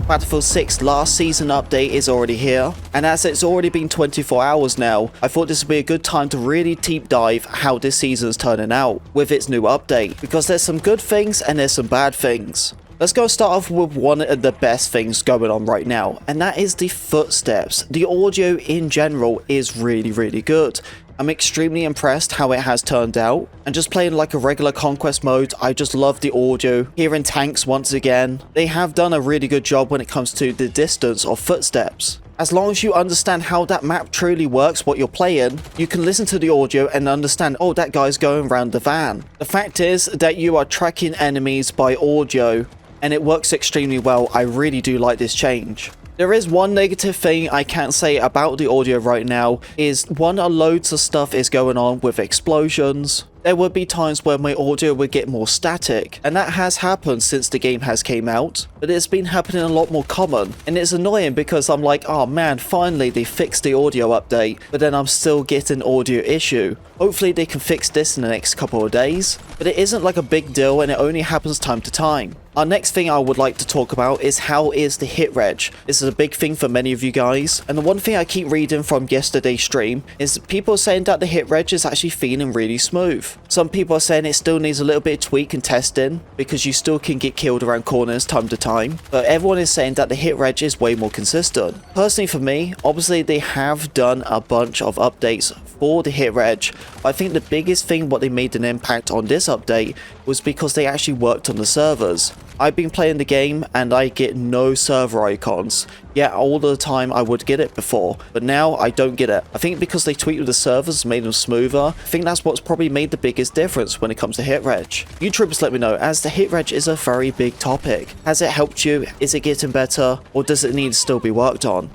Battlefield 6 last season update is already here, and as it's already been 24 hours now, I thought this would be a good time to really deep dive how this season is turning out with its new update, because there's some good things and there's some bad things. Let's go start off with one of the best things going on right now, and that is the footsteps. The audio in general is really good. I'm extremely impressed how it has turned out, and just playing like a regular conquest mode, I just love the audio. Hearing tanks once again, they have done a really good job when it comes to the distance of footsteps. As long as you understand how that map truly works, what you're playing, you can listen to the audio and understand, oh, that guy's going around the van. The fact is that you are tracking enemies by audio, and it works extremely well. I really do like this change. There is one negative thing I can say about the audio right now, is one, loads of stuff is going on with explosions. There would be times where my audio would get more static, and that has happened since the game has came out, but it's been happening a lot more common, and it's annoying because I'm like, oh man, finally they fixed the audio update, but then I'm still getting audio issue. Hopefully they can fix this in the next couple of days, but it isn't like a big deal and it only happens time to time. Our next thing I would like to talk about is how is the hit reg. This is a big thing for many of you guys, and the one thing I keep reading from yesterday's stream is people saying that the hit reg is actually feeling really smooth. Some people are saying it still needs a little bit of tweak and testing because you still can get killed around corners time to time, but everyone is saying that the hit reg is way more consistent. Personally for me, obviously they have done a bunch of updates for the hit reg, but I think the biggest thing what they made an impact on this update was because they actually worked on the servers. I've been playing the game and I get no server icons. Yeah, all the time I would get it before, but now I don't get it. I think because they tweaked the servers, made them smoother. I think that's what's probably made the biggest difference when it comes to hit reg. YouTubers, let me know, as the hit reg is a very big topic. Has it helped you? Is it getting better? Or does it need to still be worked on?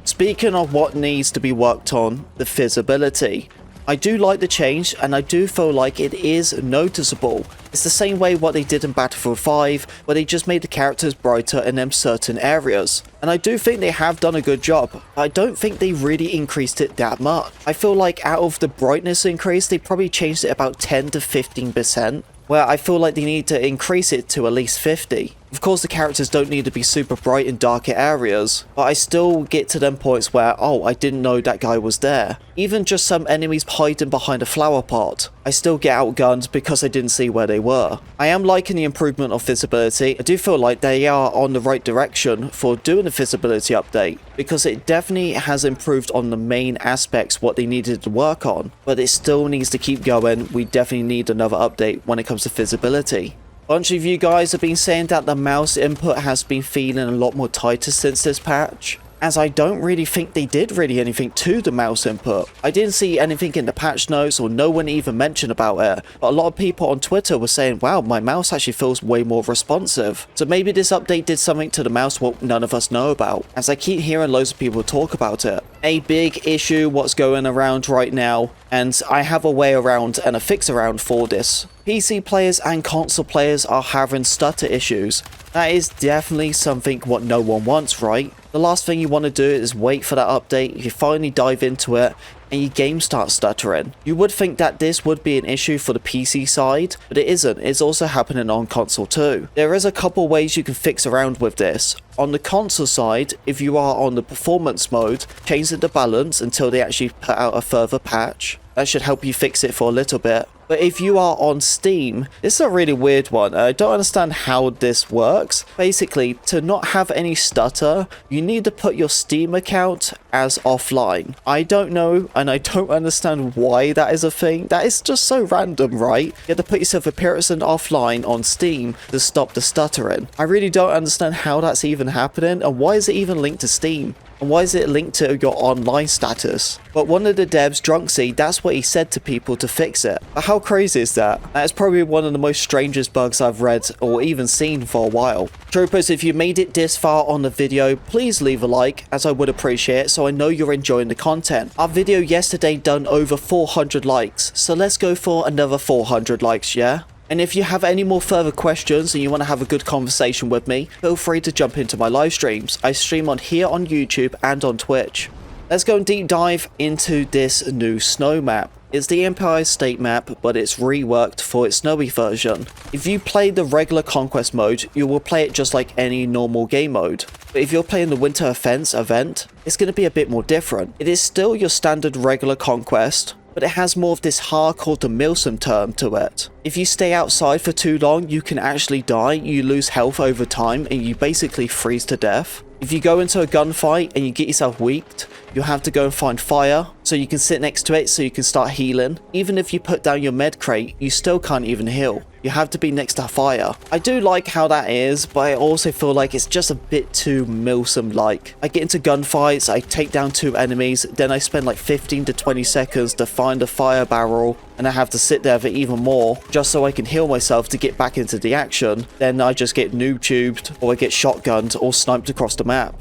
Speaking of what needs to be worked on, the visibility. I do like the change, and I do feel like it is noticeable. It's the same way what they did in Battlefield 5, where they just made the characters brighter in them certain areas. And I do think they have done a good job. I don't think they really increased it that much. I feel like out of the brightness increase, they probably changed it about 10 to 15%, where I feel like they need to increase it to at least 50. Of course, the characters don't need to be super bright in darker areas, but I still get to them points where, oh, I didn't know that guy was there. Even just some enemies hiding behind a flower pot, I still get outgunned because I didn't see where they were. I am liking the improvement of visibility. I do feel like they are on the right direction for doing the visibility update, because it definitely has improved on the main aspects what they needed to work on, but it still needs to keep going. We definitely need another update when it comes to visibility. Bunch of you guys have been saying that the mouse input has been feeling a lot more tighter since this patch, as I don't really think they did really anything to the mouse input. I didn't see anything in the patch notes, or no one even mentioned about it, but a lot of people on Twitter were saying, wow, my mouse actually feels way more responsive. So maybe this update did something to the mouse what none of us know about, as I keep hearing loads of people talk about it. A big issue what's going around right now, and I have a way around and a fix around for this. PC players and console players are having stutter issues. That is definitely something what no one wants, right? The last thing you want to do is wait for that update, you finally dive into it, and your game starts stuttering. You would think that this would be an issue for the PC side, but it isn't. It's also happening on console too. There is a couple ways you can fix around with this. On the console side, if you are on the performance mode, change the balance until they actually put out a further patch. That should help you fix it for a little bit. But if you are on Steam, this is a really weird one. I don't understand how this works. Basically, to not have any stutter, you need to put your Steam account as offline. I don't know, and I don't understand why that is a thing. That is just so random, right? You have to put yourself a person offline on Steam to stop the stuttering. I really don't understand how that's even happening, and why is it even linked to Steam? And why is it linked to your online status? But one of the devs, Drunksy, that's what he said to people to fix it. But how crazy is that? That is probably one of the most strangest bugs I've read or even seen for a while. Troopers, if you made it this far on the video, please leave a like, as I would appreciate it, so I know you're enjoying the content. Our video yesterday done over 400 likes, so let's go for another 400 likes, yeah? And if you have any more further questions and you want to have a good conversation with me, feel free to jump into my live streams. I stream on here on YouTube and on Twitch. Let's go and deep dive into this new snow map. It's the Empire State map, but it's reworked for its snowy version. If you play the regular Conquest mode, you will play it just like any normal game mode. But if you're playing the Winter Offense event, it's going to be a bit more different. It is still your standard regular Conquest, but it has more of this hardcore to Milsim term to it. If you stay outside for too long, you can actually die, you lose health over time, and you basically freeze to death. If you go into a gunfight and you get yourself weaked, you'll have to go and find fire, so you can sit next to it so you can start healing. Even if you put down your med crate, you still can't even heal. You have to be next to fire. I do like how that is, but I also feel like it's just a bit too Milsim-like. I get into gunfights, I take down 2 enemies, then I spend like 15 to 20 seconds to find a fire barrel, and I have to sit there for even more, just so I can heal myself to get back into the action. Then I just get noob tubed, or I get shotgunned or sniped across the map.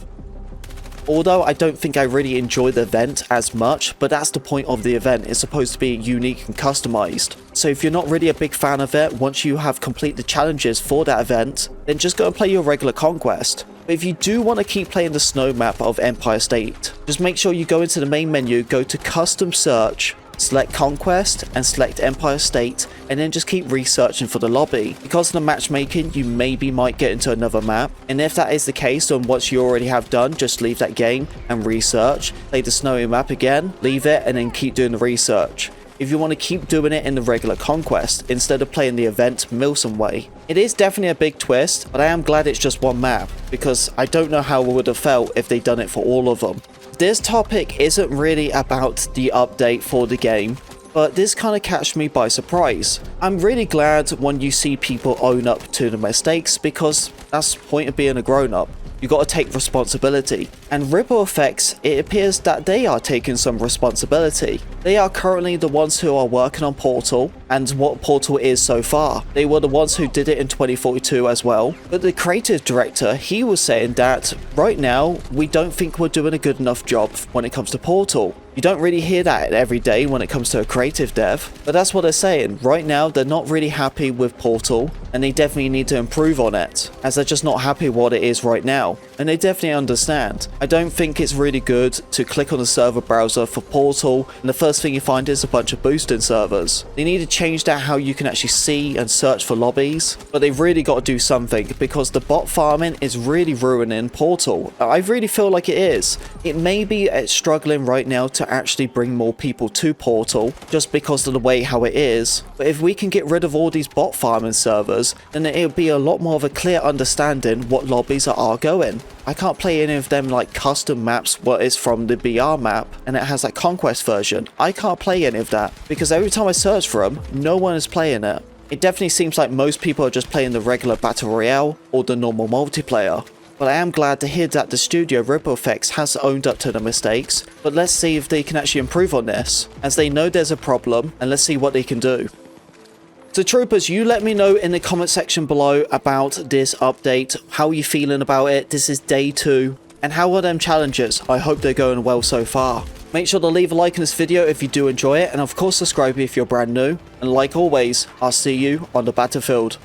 Although I don't think I really enjoy the event as much, but that's the point of the event. It's supposed to be unique and customized. So if you're not really a big fan of it, once you have completed the challenges for that event, then just go and play your regular Conquest. But if you do want to keep playing the snow map of Empire State, just make sure you go into the main menu, go to Custom Search, select Conquest and select Empire State, and then just keep researching for the lobby. Because of the matchmaking, you maybe might get into another map, and if that is the case, then what you already have done, just leave that game and research, play the snowy map again, leave it, and then keep doing the research. If you want to keep doing it in the regular Conquest instead of playing the event Milsim way. It is definitely a big twist, but I am glad it's just one map, because I don't know how it would have felt if they'd done it for all of them. This topic isn't really about the update for the game, but this kind of catch me by surprise. I'm really glad when you see people own up to the mistakes, because that's the point of being a grown-up. You got to take responsibility. And EurocorpFx, it appears that they are taking some responsibility. They are currently the ones who are working on Portal, and what Portal is so far. They were the ones who did it in 2042 as well. But the creative director, he was saying that right now, we don't think we're doing a good enough job when it comes to Portal. You don't really hear that every day when it comes to a creative dev, but that's what they're saying. Right now, they're not really happy with Portal, and they definitely need to improve on it, as they're just not happy with what it is right now, and they definitely understand. I don't think it's really good to click on the server browser for Portal, and the first thing you find is a bunch of boosting servers. They need to change that how you can actually see and search for lobbies, but they've really got to do something, because the bot farming is really ruining Portal. I really feel like it is. It may be struggling right now to actually bring more people to Portal just because of the way how it is, but if we can get rid of all these bot farming servers, then it'll be a lot more of a clear understanding what lobbies are going. I can't play any of them like custom maps what is from the BR map and it has that Conquest version. I can't play any of that because every time I search for them, no one is playing it. It definitely seems like most people are just playing the regular Battle Royale or the normal multiplayer. But I am glad to hear that the studio EurocorpFx has owned up to the mistakes, but let's see if they can actually improve on this, as they know there's a problem, and let's see what they can do. So troopers, you let me know in the comment section below about this update, how are you feeling about it, this is day 2, and how are them challenges? I hope they're going well so far. Make sure to leave a like in this video if you do enjoy it, and of course subscribe if you're brand new, and like always, I'll see you on the battlefield.